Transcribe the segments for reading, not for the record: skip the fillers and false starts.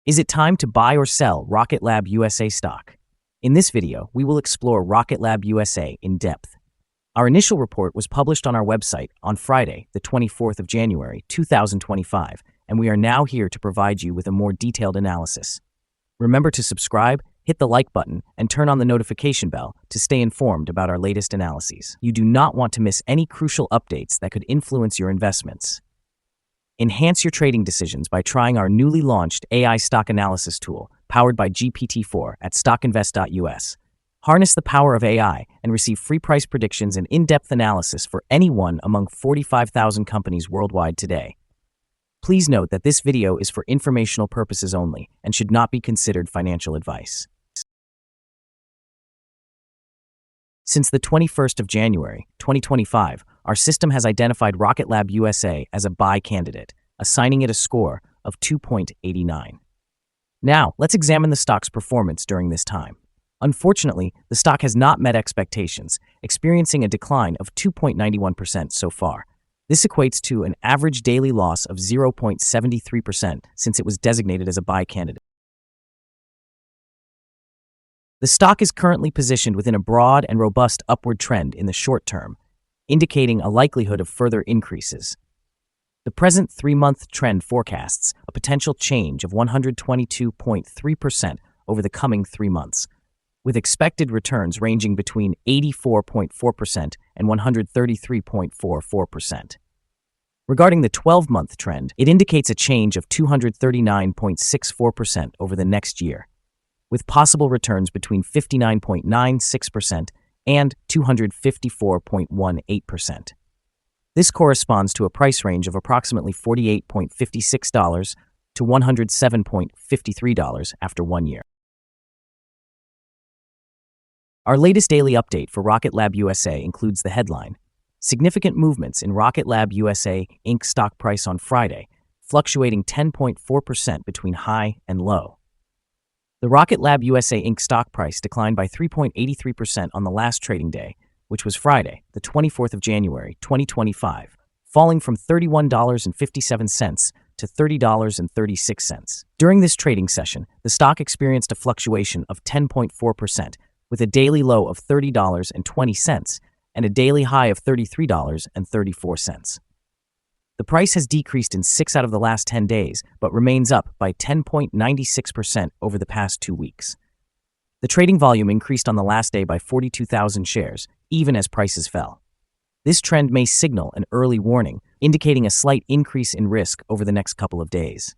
Is it time to buy or sell Rocket Lab USA stock? In this video, we will explore Rocket Lab USA in depth. Our initial report was published on our website on Friday, the 24th of January, 2025, and we are now here to provide you with a more detailed analysis. Remember to subscribe, hit the like button, and turn on the notification bell to stay informed about our latest analyses. You do not want to miss any crucial updates that could influence your investments. Enhance your trading decisions by trying our newly launched AI stock analysis tool, powered by GPT-4 at StockInvest.us. Harness the power of AI and receive free price predictions and in-depth analysis for any one among 45,000 companies worldwide today. Please note that this video is for informational purposes only and should not be considered financial advice. Since the 21st of January, 2025, our system has identified Rocket Lab USA as a buy candidate, assigning it a score of 2.89. Now, let's examine the stock's performance during this time. Unfortunately, the stock has not met expectations, experiencing a decline of 2.91% so far. This equates to an average daily loss of 0.73% since it was designated as a buy candidate. The stock is currently positioned within a broad and robust upward trend in the short term, indicating a likelihood of further increases. The present 3-month trend forecasts a potential change of 122.3% over the coming 3 months, with expected returns ranging between 84.4% and 133.44%. Regarding the 12-month trend, it indicates a change of 239.64% over the next year, with possible returns between 59.96% and 254.18%. This corresponds to a price range of approximately $48.56 to $107.53 after 1 year. Our latest daily update for Rocket Lab USA includes the headline: significant movements in Rocket Lab USA Inc. stock price on Friday, fluctuating 10.4% between high and low. The Rocket Lab USA Inc. stock price declined by 3.83% on the last trading day, which was Friday, the 24th of January, 2025, falling from $31.57 to $30.36. During this trading session, the stock experienced a fluctuation of 10.4%, with a daily low of $30.20 and a daily high of $33.34. The price has decreased in 6 out of the last 10 days, but remains up by 10.96% over the past 2 weeks. The trading volume increased on the last day by 42,000 shares, even as prices fell. This trend may signal an early warning, indicating a slight increase in risk over the next couple of days.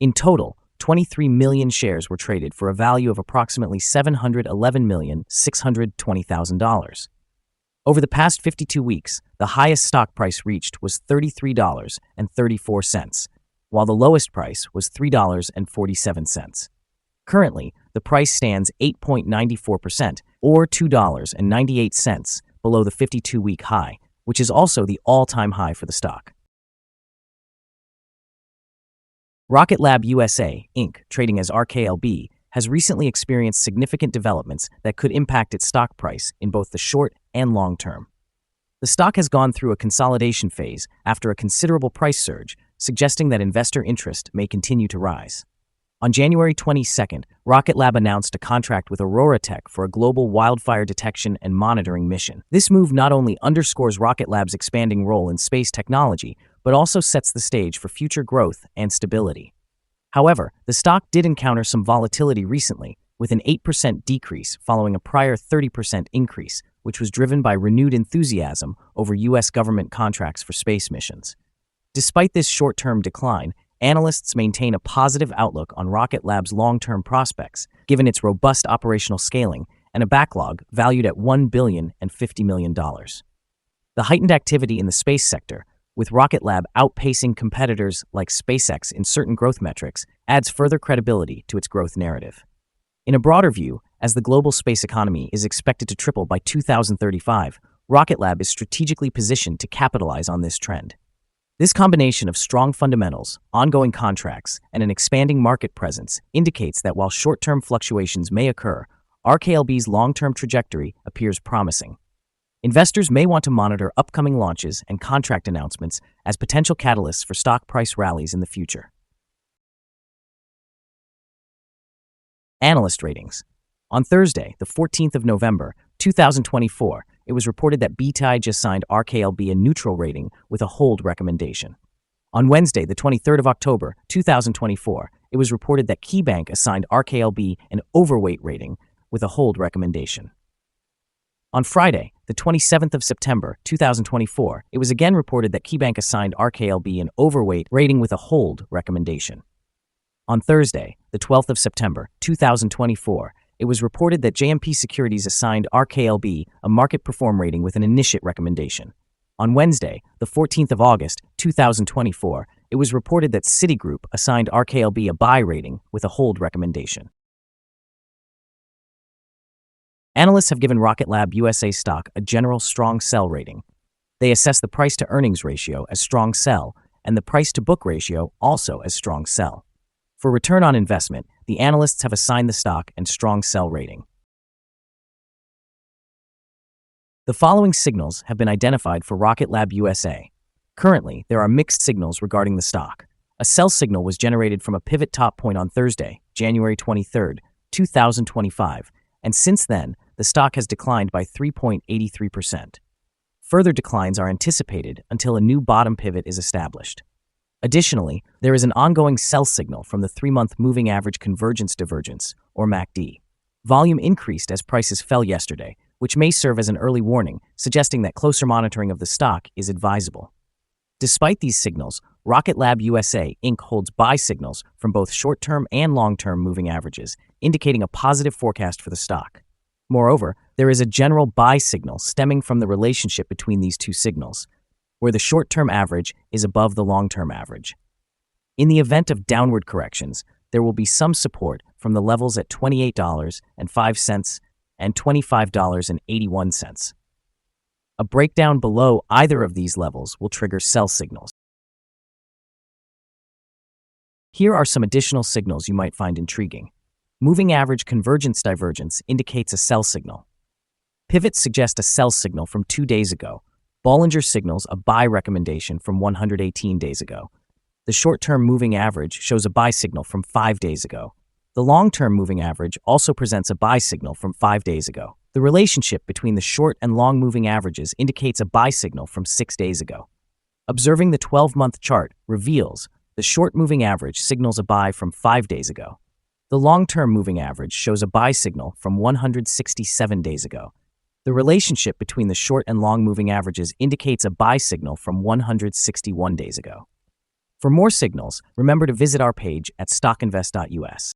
In total, 23 million shares were traded for a value of approximately $711,620,000. Over the past 52 weeks, the highest stock price reached was $33.34, while the lowest price was $3.47. Currently, the price stands 8.94%, or $2.98, below the 52-week high, which is also the all-time high for the stock. Rocket Lab USA Inc., trading as RKLB, has recently experienced significant developments that could impact its stock price in both the short and long term. The stock has gone through a consolidation phase after a considerable price surge, suggesting that investor interest may continue to rise. On January 22nd, Rocket Lab announced a contract with Aurora Tech for a global wildfire detection and monitoring mission. This move not only underscores Rocket Lab's expanding role in space technology, but also sets the stage for future growth and stability. However, the stock did encounter some volatility recently, with an 8% decrease following a prior 30% increase, which was driven by renewed enthusiasm over U.S. government contracts for space missions. Despite this short-term decline, analysts maintain a positive outlook on Rocket Lab's long-term prospects, given its robust operational scaling and a backlog valued at $1 billion and $50 million. The heightened activity in the space sector, with Rocket Lab outpacing competitors like SpaceX in certain growth metrics, adds further credibility to its growth narrative. In a broader view, as the global space economy is expected to triple by 2035, Rocket Lab is strategically positioned to capitalize on this trend. This combination of strong fundamentals, ongoing contracts, and an expanding market presence indicates that while short-term fluctuations may occur, RKLB's long-term trajectory appears promising. Investors may want to monitor upcoming launches and contract announcements as potential catalysts for stock price rallies in the future. Analyst ratings. On Thursday, the 14th of November, 2024, it was reported that BTI just signed RKLB a neutral rating with a hold recommendation. On Wednesday, the 23rd of October, 2024, it was reported that KeyBank assigned RKLB an overweight rating with a hold recommendation. On Friday, the 27th of September, 2024, it was again reported that KeyBank assigned RKLB an overweight rating with a hold recommendation. On Thursday, the 12th of September, 2024, it was reported that JMP Securities assigned RKLB a market perform rating with an initiate recommendation. On Wednesday, the 14th of August, 2024, it was reported that Citigroup assigned RKLB a buy rating with a hold recommendation. Analysts have given Rocket Lab USA stock a general strong sell rating. They assess the price-to-earnings ratio as strong sell and the price-to-book ratio also as strong sell. For return on investment, the analysts have assigned the stock a strong sell rating. The following signals have been identified for Rocket Lab USA. Currently, there are mixed signals regarding the stock. A sell signal was generated from a pivot top point on Thursday, January 23, 2025, and since then, the stock has declined by 3.83%. Further declines are anticipated until a new bottom pivot is established. Additionally, there is an ongoing sell signal from the 3-month moving average convergence divergence, or MACD. Volume increased as prices fell yesterday, which may serve as an early warning, suggesting that closer monitoring of the stock is advisable. Despite these signals, Rocket Lab USA Inc. holds buy signals from both short-term and long-term moving averages, indicating a positive forecast for the stock. Moreover, there is a general buy signal stemming from the relationship between these two signals, where the short-term average is above the long-term average. In the event of downward corrections, there will be some support from the levels at $28.05 and $25.81. A breakdown below either of these levels will trigger sell signals. Here are some additional signals you might find intriguing. Moving average convergence divergence indicates a sell signal. Pivots suggest a sell signal from 2 days ago. Bollinger signals a buy recommendation from 118 days ago. The short-term moving average shows a buy signal from 5 days ago. The long-term moving average also presents a buy signal from 5 days ago. The relationship between the short and long moving averages indicates a buy signal from 6 days ago. Observing the 12-month chart reveals the short moving average signals a buy from 5 days ago. The long-term moving average shows a buy signal from 167 days ago. The relationship between the short and long moving averages indicates a buy signal from 161 days ago. For more signals, remember to visit our page at StockInvest.us.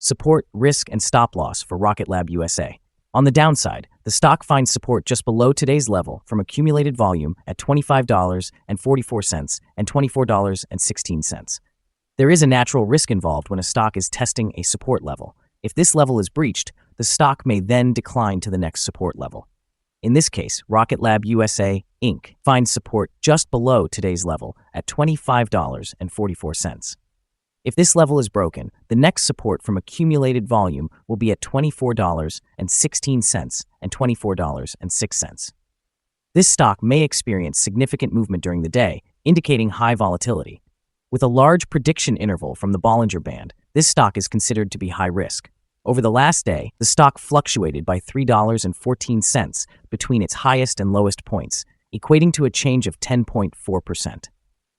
Support, risk, and stop loss for Rocket Lab USA. On the downside, the stock finds support just below today's level from accumulated volume at $25.44 and $24.16. There is a natural risk involved when a stock is testing a support level. If this level is breached, the stock may then decline to the next support level. In this case, Rocket Lab USA Inc. finds support just below today's level at $25.44. If this level is broken, the next support from accumulated volume will be at $24.16 and $24.06. This stock may experience significant movement during the day, indicating high volatility. With a large prediction interval from the Bollinger Band, this stock is considered to be high risk. Over the last day, the stock fluctuated by $3.14 between its highest and lowest points, equating to a change of 10.4%.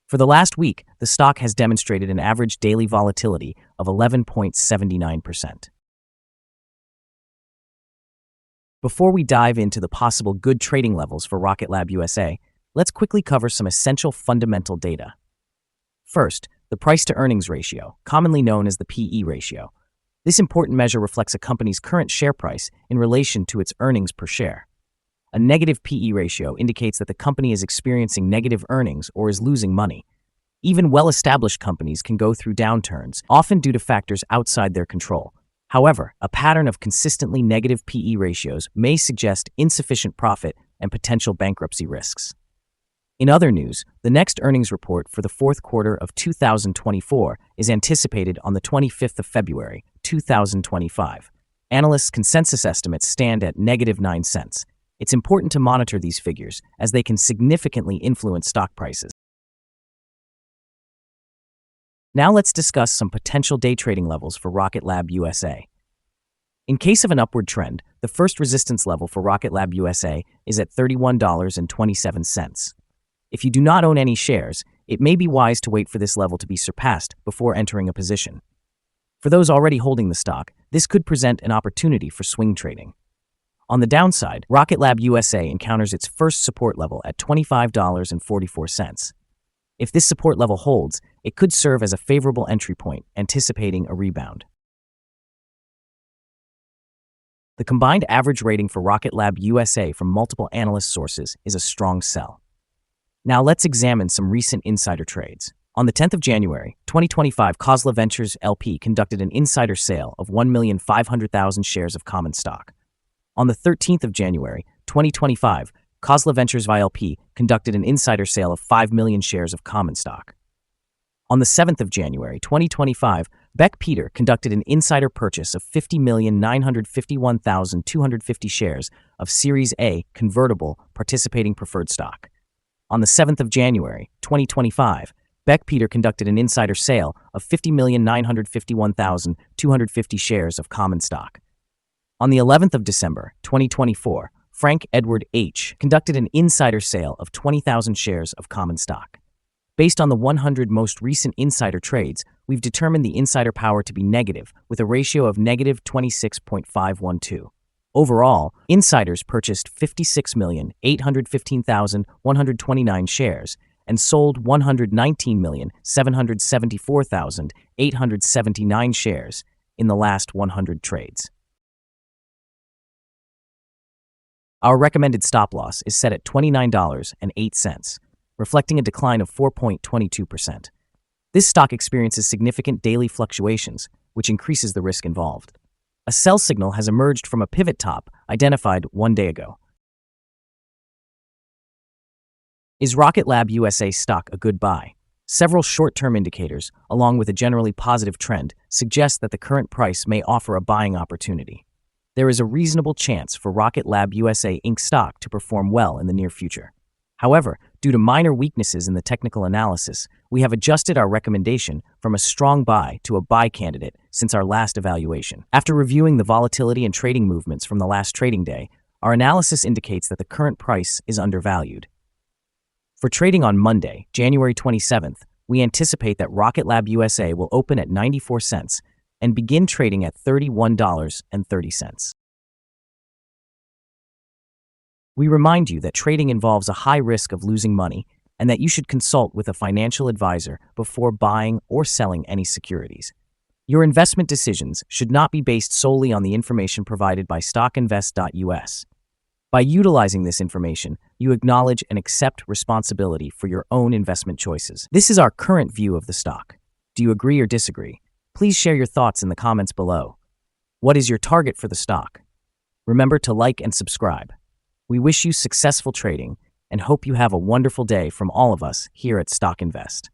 For the last week, the stock has demonstrated an average daily volatility of 11.79%. Before we dive into the possible good trading levels for Rocket Lab USA, let's quickly cover some essential fundamental data. First, the price-to-earnings ratio, commonly known as the PE ratio. This important measure reflects a company's current share price in relation to its earnings per share. A negative PE ratio indicates that the company is experiencing negative earnings or is losing money. Even well-established companies can go through downturns, often due to factors outside their control. However, a pattern of consistently negative PE ratios may suggest insufficient profit and potential bankruptcy risks. In other news, the next earnings report for the fourth quarter of 2024 is anticipated on the 25th of February, 2025. Analysts' consensus estimates stand at -9 cents. It's important to monitor these figures as they can significantly influence stock prices. Now let's discuss some potential day trading levels for Rocket Lab USA. In case of an upward trend, the first resistance level for Rocket Lab USA is at $31.27. If you do not own any shares, it may be wise to wait for this level to be surpassed before entering a position. For those already holding the stock, this could present an opportunity for swing trading. On the downside, Rocket Lab USA encounters its first support level at $25.44. If this support level holds, it could serve as a favorable entry point, anticipating a rebound. The combined average rating for Rocket Lab USA from multiple analyst sources is a strong sell. Now let's examine some recent insider trades. On the 10th of January, 2025, Khosla Ventures LP conducted an insider sale of 1,500,000 shares of common stock. On the 13th of January, 2025, Khosla Ventures LP conducted an insider sale of 5 million shares of common stock. On the 7th of January, 2025, Beck Peter conducted an insider purchase of 50,951,250 shares of Series A convertible participating preferred stock. On the 7th of January, 2025, Beck Peter conducted an insider sale of 50,951,250 shares of common stock. On the 11th of December, 2024, Frank Edward H. conducted an insider sale of 20,000 shares of common stock. Based on the 100 most recent insider trades, we've determined the insider power to be negative, with a ratio of negative 26.512. Overall, insiders purchased 56,815,129 shares and sold 119,774,879 shares in the last 100 trades. Our recommended stop loss is set at $29.08, reflecting a decline of 4.22%. This stock experiences significant daily fluctuations, which increases the risk involved. A sell signal has emerged from a pivot top identified 1 day ago. Is Rocket Lab USA stock a good buy? Several short-term indicators, along with a generally positive trend, suggest that the current price may offer a buying opportunity. There is a reasonable chance for Rocket Lab USA Inc. stock to perform well in the near future. However, due to minor weaknesses in the technical analysis, we have adjusted our recommendation from a strong buy to a buy candidate since our last evaluation. After reviewing the volatility and trading movements from the last trading day, our analysis indicates that the current price is undervalued. For trading on Monday, January 27th, we anticipate that Rocket Lab USA will open at 94 cents and begin trading at $31.30. We remind you that trading involves a high risk of losing money and that you should consult with a financial advisor before buying or selling any securities. Your investment decisions should not be based solely on the information provided by StockInvest.us. By utilizing this information, you acknowledge and accept responsibility for your own investment choices. This is our current view of the stock. Do you agree or disagree? Please share your thoughts in the comments below. What is your target for the stock? Remember to like and subscribe. We wish you successful trading and hope you have a wonderful day from all of us here at Stock Invest.